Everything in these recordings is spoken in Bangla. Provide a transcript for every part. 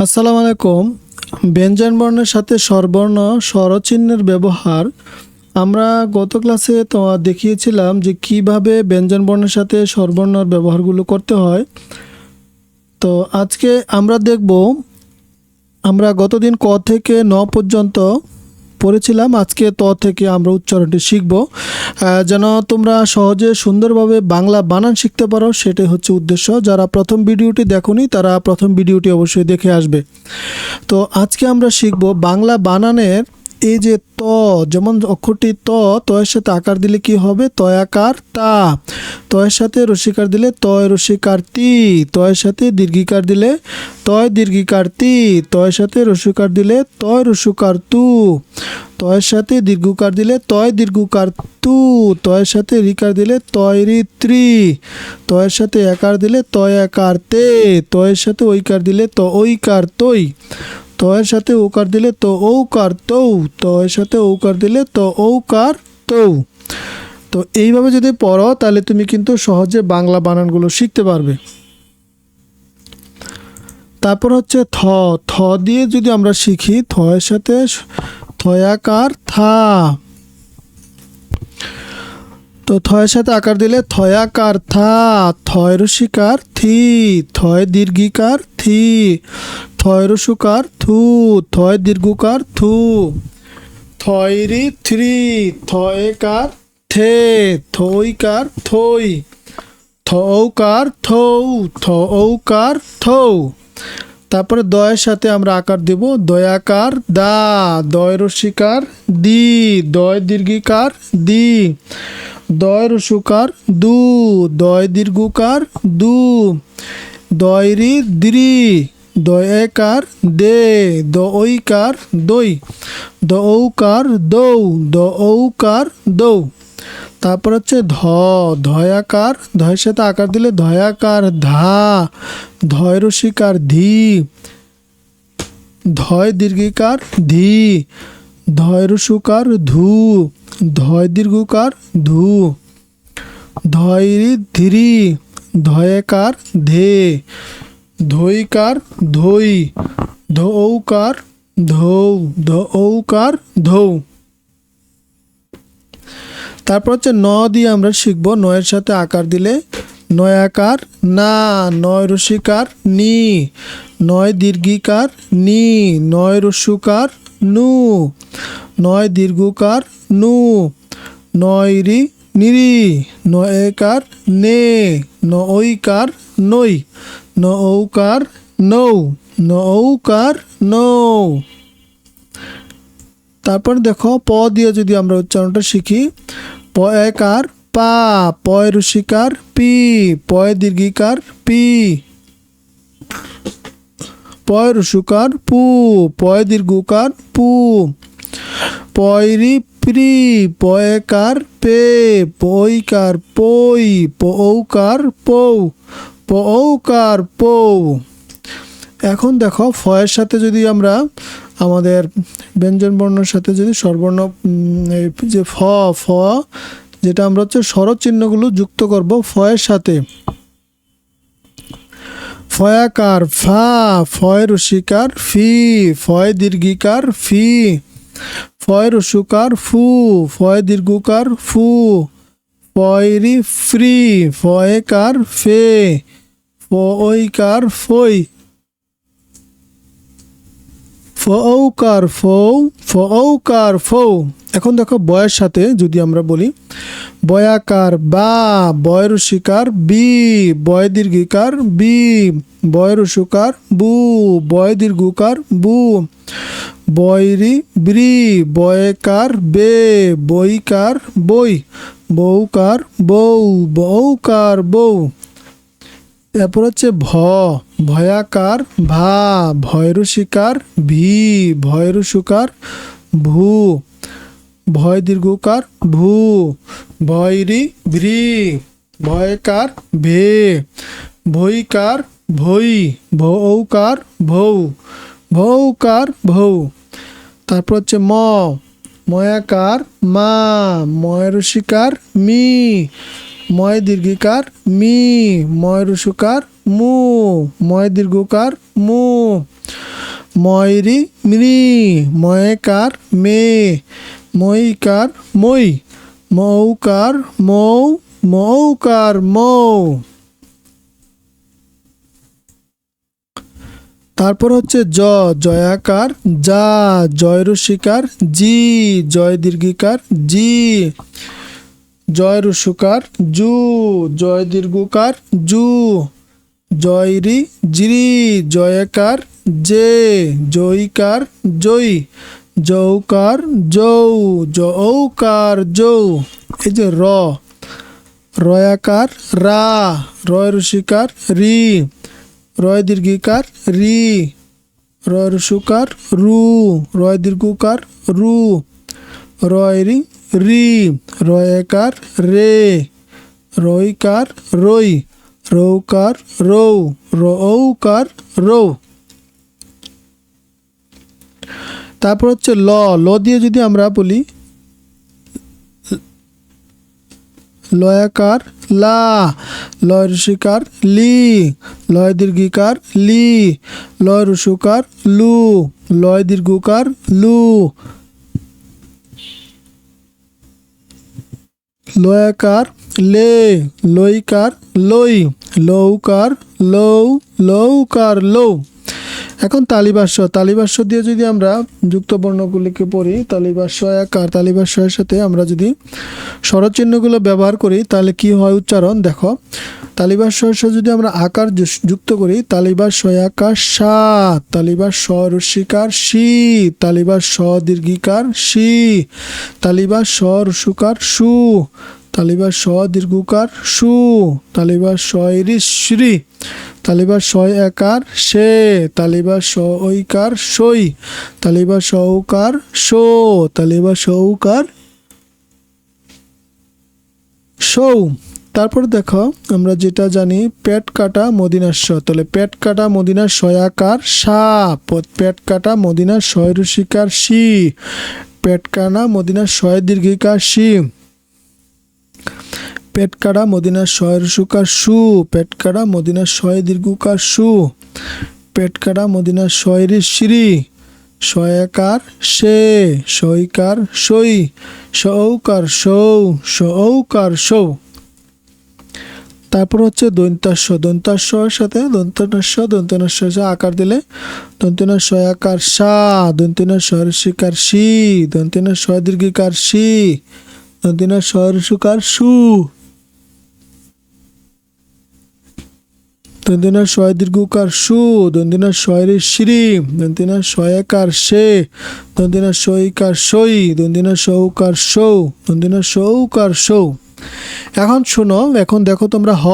আসসালামু আলাইকুম। ব্যঞ্জন বর্ণের সাথে স্বরবর্ণ স্বরচিহ্নের ব্যবহার আমরা গত ক্লাসে তো দেখিয়েছিলাম যে কিভাবে ব্যঞ্জন বর্ণের সাথে স্বরবর্ণের ব্যবহারগুলো করতে হয়। তো আজকে আমরা দেখব, আমরা গতদিন ক থেকে ন পর্যন্ত পড়েছিলাম, আজকে ত থেকে আমরা উচ্চারণটি শিখব, যেন তোমরা সহজে সুন্দরভাবে বাংলা বানান শিখতে পারো, সেটাই হচ্ছে উদ্দেশ্য। যারা প্রথম ভিডিওটি দেখোনি তারা প্রথম ভিডিওটি অবশ্যই দেখে আসবে। তো আজকে আমরা শিখব বাংলা বানানের এই যে ত, যেমন অক্ষরটি ত, এর সাথে আকার দিলে কি হবে? তয়াকার তা। এর সাথে রসিকার দিলে তয় রসিকার তি। এর সাথে দীর্ঘিকার দিলে তয় দীর্ঘিকার তি। এর সাথে রসিকার দিলে তয় রসুকার তু। এর সাথে দীর্ঘকার দিলে তয় দীর্ঘকার তু। এর সাথে রিকার দিলে তয় রি ত্রি। এর সাথে একার দিলে তয় একার তে। এর সাথে ঐকার দিলে ত ঐকার তৈ। এর সাথে ওকার দিলে তো ঔকার তৌ। এর সাথে ঔকার দিলে তো ঔকার তৌ। তো এইভাবে যদি পড়ো তাহলে তুমি কিন্তু সহজে বাংলা বানানগুলো শিখতে পারবে। তারপর হচ্ছে থ। থ দিয়ে যদি আমরা শিখি, থ এর সাথে থয়াকার থা। তো থয়ের সাথে আকার দিলে থয়াকার থা। থয় রসিকার থি। থয় দীর্ঘিকার থি। থয় রসুকার থু। থয় দীর্ঘকার থু। থয়রি থ্রি। থয়কার থে। থইকার থই। থৌকার থৌ। থৌকার থৌ। তারপরে দয়ের সাথে আমরা আকার দেব দয়াকার দা। দয় রসিকার দি। দয় দীর্ঘিকার দি। দয় রসুকার দু। দয় দীর্ঘকার দু। দয়রি দ্রি। দয়কার দে। দইকার দই। দৌকার দৌ। দৌকার দৌ। তারপর হচ্ছে ধ। ধয়াকার, ধয়ের সাথে আকার দিলে ধয়াকার ধা। ধয় রসিকার ধি। ধয় দীর্ঘিকার ধি। ধয় রসুকার ধু। ধয় দীর্ঘকার ধু। ধয়রি ধিরি। ধয়কার ধে। ধৈকার ধৈ। ধৌকার ধৌ। ধৌকার ধৌ। তারপর হচ্ছে ন দিয়ে আমরা শিখব। নয়ের সাথে আকার দিলে নয়াকার না। নয় রসিকার নি। নয় দীর্ঘিকার নি। নয় রস্যুকার নু। নয় দীর্ঘকার নু। নয় রি নিরি। নয়কার নে। নইকার নই। নৌকার নৌ। নৌকার নৌ। তারপর দেখো প দিয়ে যদি আমরা উচ্চারণটা শিখি, পয়কার পা। পয় রসিকার পি। পয় দীর্ঘিকার পি। পয় রসুকার পু। পয় দীর্ঘকার পু। পয়রি প্রি। পয়কার পে। পৈকার পই। পৌকার পৌ। পৌকার পৌ। এখন দেখো ফয়ের সাথে যদি আমরা আমাদের ব্যঞ্জন বর্ণের সাথে যদি স্বরবর্ণ যে ফ, যেটা আমরা হচ্ছে স্বরচিহ্নগুলো যুক্ত করব ফয়ের সাথে। ফয়াকার ফা। ফয় রসিকার ফি। ফয় দীর্ঘিকার ফি। ফয় রসুকার ফু। ফয় দীর্ঘকার ফু। ফয়রি ফ্রি। ফয়কার ফে। ফয়কার ফই। ফৌকার ফৌ। ফৌকার ফৌ। এখন দেখো বয়ের সাথে যদি আমরা বলি, বয়াকার বা। বয় রসিকার বি। বয় দীর্ঘিকার বি। বয় রসুকার বু। বয় দীর্ঘকার বু। বয়রি ব্রি। বয়কার বে। বইকার বই। বউকার বউ। বউকার বউ। এরপর হচ্ছে ভ। ভয়াকার ভা। ভয় রসিকার ভি। ভয় রসুকার ভু। ভয় দীর্ঘকার ভু। ভয়রি ভ্রি। ভয়কার ভে। ভৈকার ভৈ। ভৌকার ভৌ। ভৌকার ভৌ। তারপর হচ্ছে ম। ময়াকার মা। ময় রসিকার মি। ময় দীর্ঘিকার মি। ময় রসুকার মু। ময় দীর্ঘকার মু। ময়রি মৃ, ময়কার মে, মইকার মই, মৌকার মৌ, মৌকার মৌ। তারপর হচ্ছে জয়াকার যা, জয় রসিকার জি, জয় দীর্ঘিকার জি, জয় রসুকার জু, জয় দীর্ঘকার জু, জয়রি জিরি, জয়কার জে, জয়কার জয়, যৌকার যৌ, যৌকার যৌ। এই যে রয়াকার রা, রয় রসিকার রি, রয় দীর্ঘিকার রি, রয় রসুকার রু, রয় দীর্ঘকার রু, রয়রি রি, রয়কার রে, রয়কার রই, রৌকার রৌ, রৌকার রৌ। তারপর হচ্ছে ল দিয়ে যদি আমরা বলি লয়াকার লা, লয় রসিকার লি, লয় দীর্ঘিকার লি, লয় রসুকার লু, লয় দীর্ঘকার লু, লয়াকার লে, লইকার লই, লৌকার লৌ, লৌকার লৌ। এখন তালিবাস্য দিয়ে যদি আমরা যুক্ত বর্ণগুলিকে পড়ি, তালিবাস্য আকার, তালিবাস্যের সাথে আমরা যদি স্বরচিহ্নগুলো ব্যবহার করি তাহলে কি হয় উচ্চারণ দেখো। তালিবাস্যের সাথে যদি আমরা আকার যুক্ত করি, তালিবাস্য আকার সা, তালিবাস্য রস্যিকার শি, তালিবাস্য দীর্ঘিকার শি, তালিবাস্য রসুকার সু, তালিবাস্য দীর্ঘকার সু, তালিবাস্য শ্রী, তালিবাস্য একার সে, তালিবাস্য ঐকার সই, তালিবাস্য ঔকার শো, তালিবাস্য ঔকার সৌ। তারপর দেখো আমরা যেটা জানি পেট কাটা মদিনাস্য, তাহলে পেট কাটা মদিনার শয়াকার সা, পেট কাটা মদিনার শয় রসিকার শি, পেট কাটা মদিনার শয় দীর্ঘিকার শি, পেট কাটা মদিনার শয় রসুকার সু, পেট কাটা মদিনার শয় দীর্ঘকার সু, পেট কাটা মদিনার শয়রি শ্রী, শয়াকার সে, সৈকার সই, সৌকার সৌ, সৌকার সৌ। তারপর হচ্ছে দন্তাস্যর সাথে দন্তনাস্য আকার দিলে দন্তনার শয়াকার সা, দন্তনার শয়রসিকার শি, দন্তনার শয় দীর্ঘিকার শি, দন্তনার শয়রসুকার সু, দন্তিনার শয় দীর্ঘকার সু, দন্তিনার শয়রে শ্রী, দন্তিনার শয়াকার সে, দন্তিনার সৈকার সই, দন্তিনার সৌকার সৌ, দন্তিনার সৌকার সৌ। এখন শোনো, এখন দেখো তোমরা হ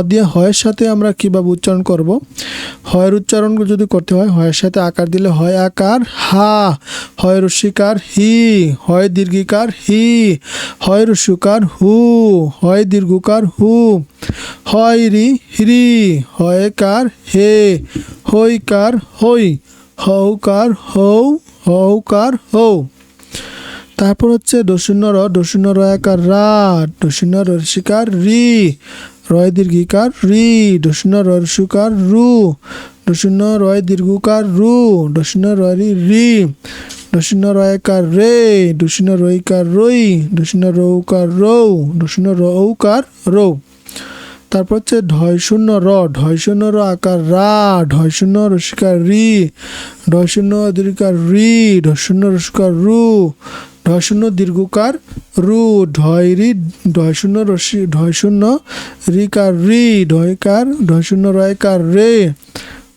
দিয়ে হয়ের সাথে আমরা কিভাবে উচ্চারণ করব। হয়ের উচ্চারণ যদি করতে হয়, হয়ের সাথে আকার দিলে হয় আকার হা, হয় রস্যিকার হি, হয় দীর্ঘিকার হি, হয় রস্যকার হু, হয় দীর্ঘকার হু, হয় রি হ্রি, হয়কার হে, হইকার হই, হৌকার হৌ, হৌকার হৌ। তারপর হচ্ছে ডশূন্য রয়াকার রা, ডশূন্য রসিকার রি, রয় দীর্ঘিকার রি, ডশূন্য রসুকার রু, ডশূন্য রয় দীর্ঘকার রু, ডশূন্য রয়রি রি, ডশূন্য রয়াকার রে, ডশূন্য রইকার রই, ডশূন্য রৌকার রৌ, ডশূন্য রৌকার রৌ। তারপর হচ্ছে ঢয় শূন্য র আকার রা, ঢয় শূন্য রসিকার রি, ঢয় শূন্য দীর্ঘকার রি, ঢয় শূন্য রসিকার রু, ঢয় শূন্য দীর্ঘকার রু, ঢয় শূন্য রিকার রি, ঢয় শূন্য রয়কার রে,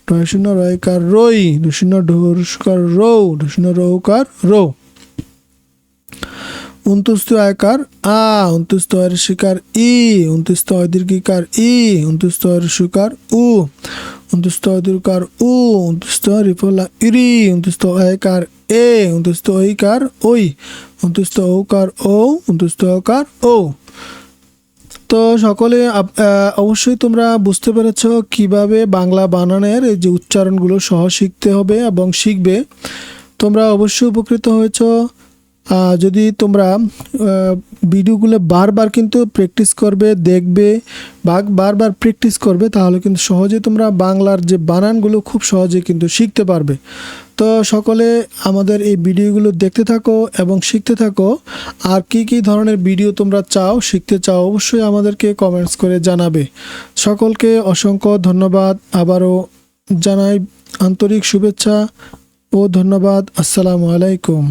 ঢয় শূন্য রয়কার রই, ঢয় শূন্য রসিকার রৌ, ঢয় শূন্য রৌকার রৌ। উনতুস্ত আকার আ, উনতুস্ত শিকার ই, উনতুস্ত দীর্ঘিকার ই, উনতুস্ত রসিকার উ, উনতুস্ত দীর্ঘকার উ, উনতুস্ত রিফলা ইরি, উনতুস্ত আকার এ, উনতুস্ত ঐকার ওই, উনতুস্ত ঔকার ও, উনতুস্ত ঔকার ও। তো সকলে অবশ্যই তোমরা বুঝতে পেরেছ কিভাবে বাংলা বানানের এই যে উচ্চারণগুলো সহ শিখতে হবে এবং শিখবে। তোমরা অবশ্যই উপকৃত হয়েছ। যদি তোমরা ভিডিওগুলো বারবার কিন্তু প্র্যাকটিস করবে, দেখবে বা বারবার প্র্যাকটিস করবে, তাহলে কিন্তু সহজে তোমরা বাংলার যে বানানগুলো খুব সহজে কিন্তু শিখতে পারবে। তো সকলে আমাদের এই ভিডিওগুলো দেখতে থাকো এবং শিখতে থাকো। আর কি কি ধরনের ভিডিও তোমরা চাও, শিখতে চাও, অবশ্যই আমাদেরকে কমেন্টস করে জানাবে। সকলকে অসংখ্য ধন্যবাদ, আবারও জানাই আন্তরিক শুভেচ্ছা ও ধন্যবাদ। আসসালামু আলাইকুম।